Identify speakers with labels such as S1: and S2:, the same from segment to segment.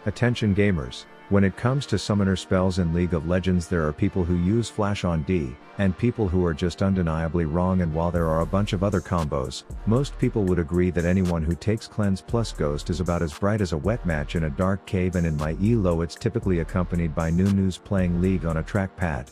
S1: Attention gamers, when it comes to summoner spells in League of Legends there are people who use Flash on D, and people who are just undeniably wrong, and while there are a bunch of other combos, most people would agree that anyone who takes Cleanse plus Ghost is about as bright as a wet match in a dark cave, and in my ELO it's typically accompanied by Nunus playing League on a trackpad.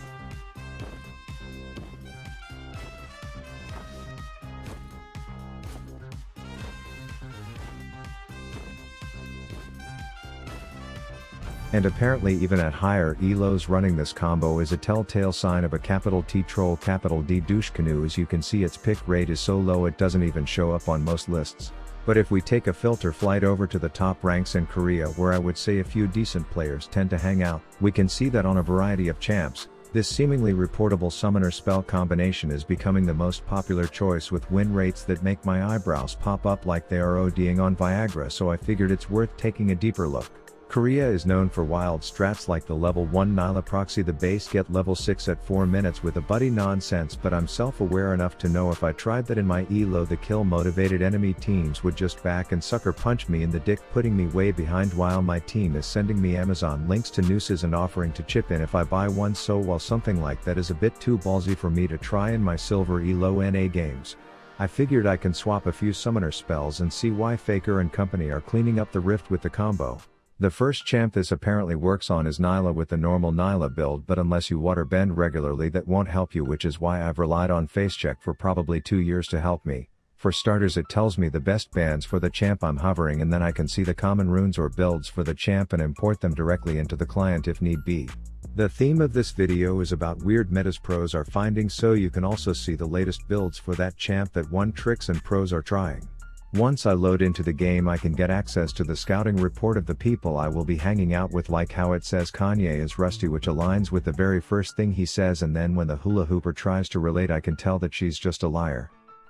S1: And apparently even at higher ELOs running this combo is a telltale sign of a capital T troll capital D douche canoe. As you can see, its pick rate is so low it doesn't even show up on most lists. But if we take a filter flight over to the top ranks in Korea, where I would say a few decent players tend to hang out, we can see that on a variety of champs, this seemingly reportable summoner spell combination is becoming the most popular choice, with win rates that make my eyebrows pop up like they are ODing on Viagra, so I figured it's worth taking a deeper look. Korea is known for wild strats like the level 1 Nyla proxy, the base get level 6 at 4 minutes with a buddy nonsense, but I'm self-aware enough to know if I tried that in my ELO the kill motivated enemy teams would just back and sucker punch me in the dick, putting me way behind while my team is sending me Amazon links to nooses and offering to chip in if I buy one. So while something like that is a bit too ballsy for me to try in my silver ELO NA games, I figured I can swap a few summoner spells and see why Faker and company are cleaning up the rift with the combo. The first champ this apparently works on is Nyla with the normal Nyla build, but unless you water bend regularly that won't help you, which is why I've relied on FaceCheck for probably 2 years to help me. For starters, it tells me the best bans for the champ I'm hovering, and then I can see the common runes or builds for the champ and import them directly into the client if need be. The theme of this video is about weird metas pros are finding, so you can also see the latest builds for that champ that one tricks and pros are trying. Once I load into the game I can get access to the scouting report of the people I will be hanging out with, like how it says Kanye is rusty, which aligns with the very first thing he says, and then when the hula hooper tries to relate I can tell that she's just a liar.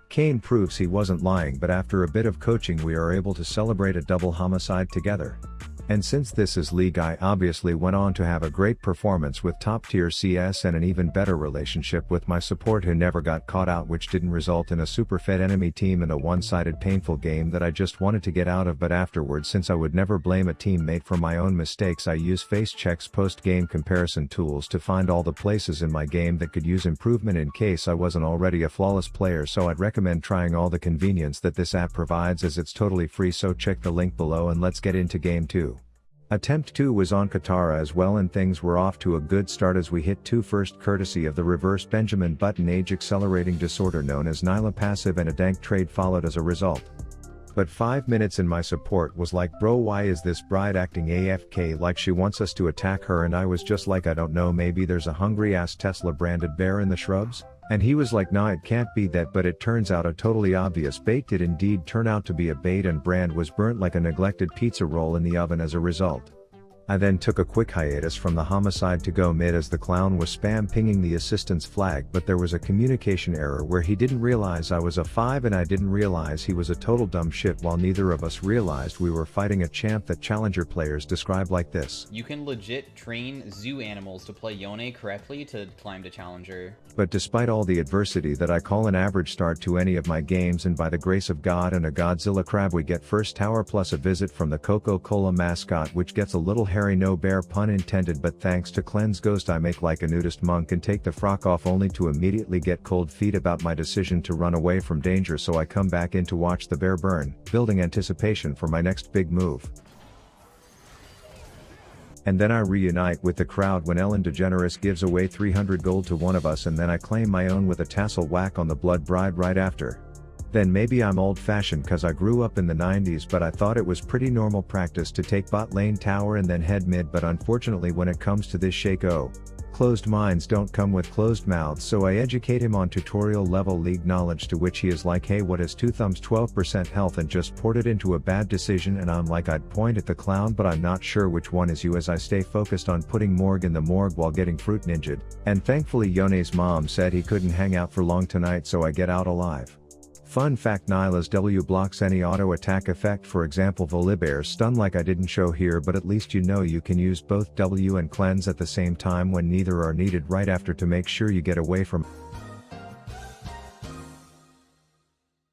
S1: Kane proves he wasn't lying, but after a bit of coaching we are able to celebrate a double homicide together. And since this is League, I obviously went on to have a great performance with top tier CS and an even better relationship with my support who never got caught out, which didn't result in a super fed enemy team and a one-sided painful game that I just wanted to get out of. But afterwards, since I would never blame a teammate for my own mistakes, I use FaceCheck's post-game comparison tools to find all the places in my game that could use improvement in case I wasn't already a flawless player. So I'd recommend trying all the convenience that this app provides, as it's totally free, so check the link below and let's get into game 2. Attempt 2 was on Katara as well, and things were off to a good start as we hit 2 first courtesy of the reverse Benjamin Button age accelerating disorder known as Nyla passive, and a dank trade followed as a result. But 5 minutes in my support was like, bro, why is this bride acting AFK like she wants us to attack her? And I was just like, I don't know, maybe there's a hungry ass Tesla branded bear in the shrubs? And he was like, nah, it can't be that. But it turns out a totally obvious bait did indeed turn out to be a bait, and Brand was burnt like a neglected pizza roll in the oven as a result. I then took a quick hiatus from the homicide to go mid as the clown was spam pinging the assistance flag, but there was a communication error where he didn't realize I was a 5 and I didn't realize he was a total dumb shit, while neither of us realized we were fighting a champ that challenger players describe like this.
S2: You can legit train zoo animals to play Yone correctly to climb to challenger.
S1: But despite all the adversity that I call an average start to any of my games, and by the grace of God and a Godzilla crab, we get first tower plus a visit from the Coca-Cola mascot, which gets a little hairy, no bear pun intended, but thanks to Cleanse Ghost I make like a nudist monk and take the frock off, only to immediately get cold feet about my decision to run away from danger. So I come back in to watch the bear burn, building anticipation for my next big move. And then I reunite with the crowd when Ellen DeGeneres gives away 300 gold to one of us, and then I claim my own with a tassel whack on the blood bride right after. Then maybe I'm old-fashioned cause I grew up in the 90s, but I thought it was pretty normal practice to take bot lane tower and then head mid. But unfortunately when it comes to this Shako, closed minds don't come with closed mouths, so I educate him on tutorial level League knowledge, to which he is like, hey, what is 2 thumbs 12% health, and just poured it into a bad decision. And I'm like, I'd point at the clown but I'm not sure which one is you, as I stay focused on putting Morg in the morgue while getting fruit ninja'd. And thankfully Yone's mom said he couldn't hang out for long tonight, so I get out alive. Fun fact, Nyla's W blocks any auto attack effect, for example Volibear's stun, like I didn't show here, but at least you know you can use both W and cleanse at the same time when neither are needed right after, to make sure you get away from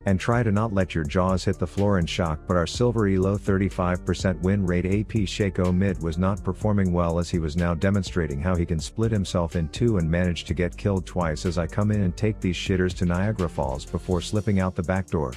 S1: And try to not let your jaws hit the floor in shock, but our silver elo 35% win rate AP Shaco mid was not performing well, as he was now demonstrating how he can split himself in two and manage to get killed twice as I come in and take these shitters to Niagara Falls before slipping out the back door.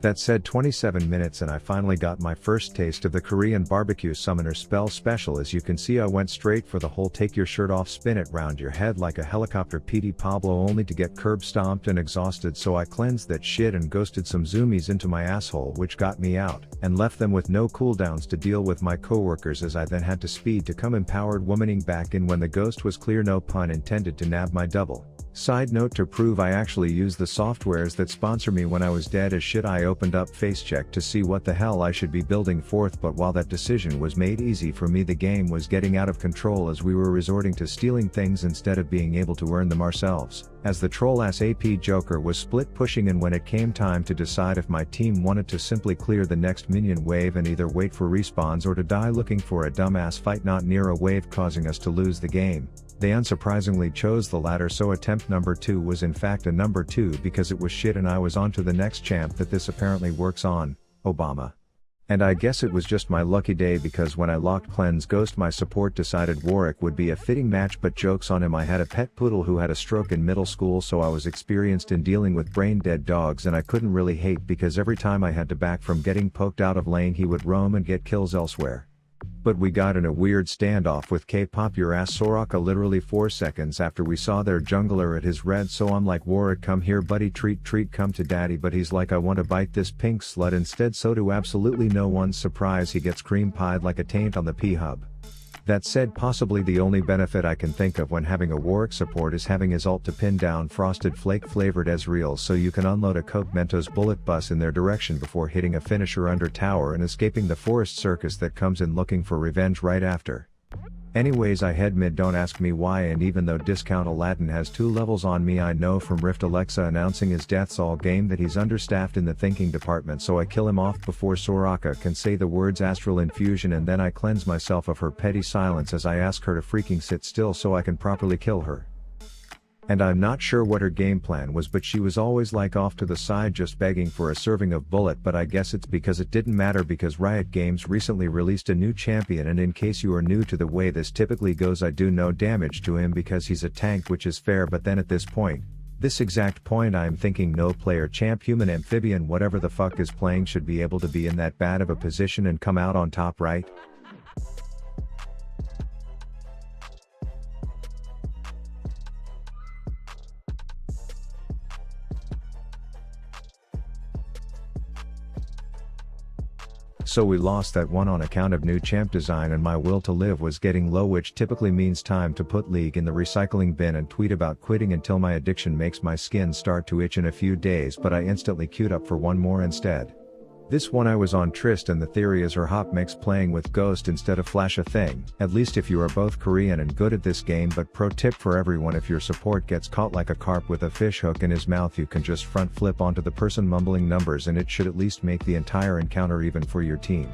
S1: That said, 27 minutes and I finally got my first taste of the Korean barbecue summoner spell special. As you can see, I went straight for the whole take your shirt off, spin it round your head like a helicopter PD Pablo, only to get curb stomped and exhausted, so I cleansed that shit and ghosted some zoomies into my asshole, which got me out, and left them with no cooldowns to deal with my coworkers, as I then had to speed to come empowered womaning back in when the ghost was clear, no pun intended, to nab my double. Side note, to prove I actually use the softwares that sponsor me when I was dead as shit, I opened up FaceCheck to see what the hell I should be building forth, but while that decision was made easy for me, the game was getting out of control as we were resorting to stealing things instead of being able to earn them ourselves, as the troll-ass AP Joker was split pushing, and when it came time to decide if my team wanted to simply clear the next minion wave and either wait for respawns or to die looking for a dumbass fight not near a wave causing us to lose the game, they unsurprisingly chose the latter, so attempt number 2 was in fact a number 2 because it was shit and I was on to the next champ that this apparently works on, Obama. And I guess it was just my lucky day, because when I locked Cleanse Ghost, my support decided Warwick would be a fitting match, but jokes on him, I had a pet poodle who had a stroke in middle school, so I was experienced in dealing with brain dead dogs, and I couldn't really hate because every time I had to back from getting poked out of lane he would roam and get kills elsewhere. But we got in a weird standoff with K-pop your ass Soraka literally 4 seconds after we saw their jungler at his red, so I'm like, Warwick, come here buddy, treat come to daddy, but he's like, I want to bite this pink slut instead, so to absolutely no one's surprise he gets cream pied like a taint on the P-hub. That said, possibly the only benefit I can think of when having a Warwick support is having his ult to pin down Frosted Flake flavored Ezreal, so you can unload a Coke Mentos bullet bus in their direction before hitting a finisher under tower and escaping the forest circus that comes in looking for revenge right after. Anyways, I head mid, don't ask me why, and even though Discount Aladdin has 2 levels on me, I know from Rift Alexa announcing his deaths all game that he's understaffed in the thinking department, so I kill him off before Soraka can say the words Astral Infusion, and then I cleanse myself of her petty silence as I ask her to freaking sit still so I can properly kill her. And I'm not sure what her game plan was, but she was always like off to the side just begging for a serving of bullet, but I guess it's because it didn't matter because Riot Games recently released a new champion, and in case you are new to the way this typically goes, I do no damage to him because he's a tank, which is fair, but then at this exact point I'm thinking no player champ, human, amphibian, whatever the fuck is playing should be able to be in that bad of a position and come out on top, right? So we lost that one on account of new champ design, and my will to live was getting low, which typically means time to put League in the recycling bin and tweet about quitting until my addiction makes my skin start to itch in a few days, but I instantly queued up for one more instead. This one I was on Trist, and the theory is her hop makes playing with Ghost instead of Flash a thing, at least if you are both Korean and good at this game. But pro tip for everyone, if your support gets caught like a carp with a fish hook in his mouth, you can just front flip onto the person mumbling numbers and it should at least make the entire encounter even for your team.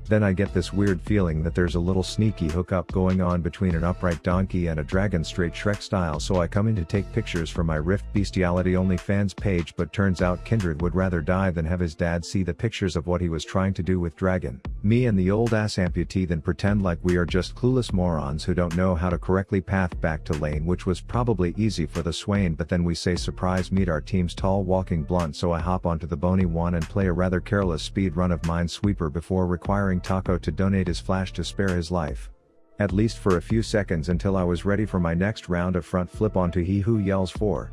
S1: Then I get this weird feeling that there's a little sneaky hookup going on between an upright donkey and a dragon, straight Shrek style, so I come in to take pictures for my Rift Bestiality OnlyFans page, but turns out Kindred would rather die than have his dad see the pictures of what he was trying to do with Dragon, me and the old ass amputee, then pretend like we are just clueless morons who don't know how to correctly path back to lane, which was probably easy for the Swain, but then we say surprise meet our team's tall walking blunt, so I hop onto the bony one and play a rather careless speed run of Minesweeper before requiring Taco to donate his flash to spare his life. At least for a few seconds, until I was ready for my next round of front flip onto He Who Yells For.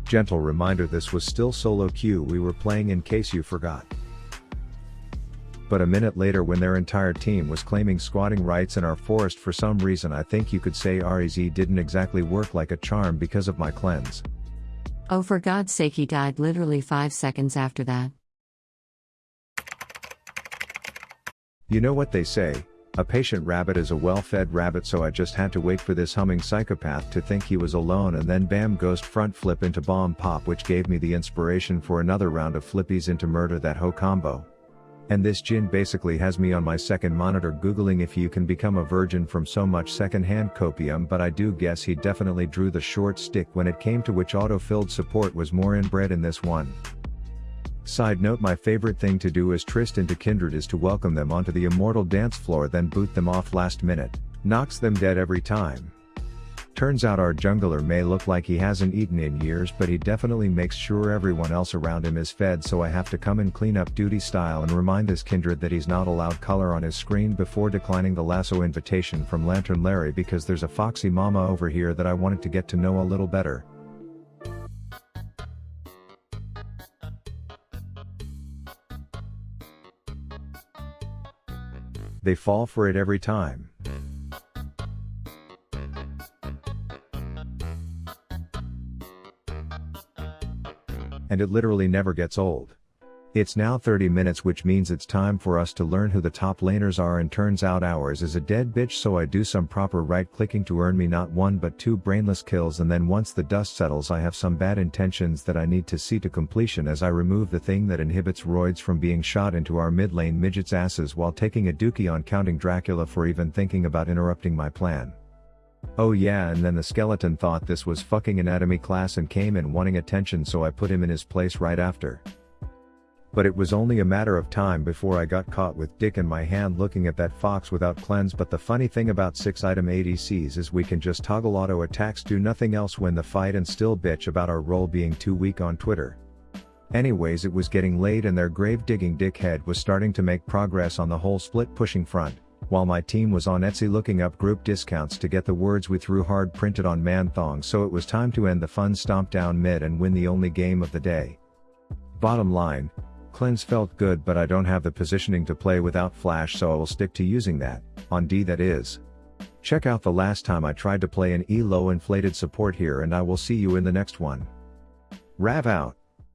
S1: Gentle reminder, this was still solo queue we were playing in case you forgot. But a minute later, when their entire team was claiming squatting rights in our forest for some reason, I think you could say REZ didn't exactly work like a charm because of my cleanse.
S3: Oh, for God's sake, he died literally 5 seconds after that.
S1: You know what they say, a patient rabbit is a well-fed rabbit, so I just had to wait for this humming psychopath to think he was alone, and then bam, ghost front flip into bomb pop, which gave me the inspiration for another round of flippies into murder that hoe combo. And this Jin basically has me on my second monitor googling if you can become a virgin from so much second-hand copium, but I do guess he definitely drew the short stick when it came to which auto-filled support was more inbred in this one. Side note, my favorite thing to do as Tristan to Kindred is to welcome them onto the immortal dance floor then boot them off last minute, knocks them dead every time. Turns out our jungler may look like he hasn't eaten in years, but he definitely makes sure everyone else around him is fed, so I have to come in clean up duty style and remind this Kindred that he's not allowed color on his screen before declining the lasso invitation from Lantern Larry because there's a foxy mama over here that I wanted to get to know a little better. They fall for it every time. And it literally never gets old. It's now 30 minutes, which means it's time for us to learn who the top laners are, and turns out ours is a dead bitch, so I do some proper right clicking to earn me not one but two brainless kills, and then once the dust settles I have some bad intentions that I need to see to completion as I remove the thing that inhibits roids from being shot into our mid lane midgets' asses while taking a dookie on counting Dracula for even thinking about interrupting my plan. Oh yeah, and then the skeleton thought this was fucking anatomy class and came in wanting attention, so I put him in his place right after. But it was only a matter of time before I got caught with dick in my hand looking at that fox without cleanse. But the funny thing about 6-item ADCs is we can just toggle auto attacks, do nothing else, win the fight, and still bitch about our role being too weak on Twitter. Anyways, it was getting late and their grave digging dickhead was starting to make progress on the whole split pushing front, while my team was on Etsy looking up group discounts to get the words we threw hard printed on man thongs, so it was time to end the fun stomp down mid and win the only game of the day. Bottom line, cleanse felt good, but I don't have the positioning to play without flash, so I will stick to using that, on D that is. Check out the last time I tried to play an elo inflated support here and I will see you in the next one. Rav out.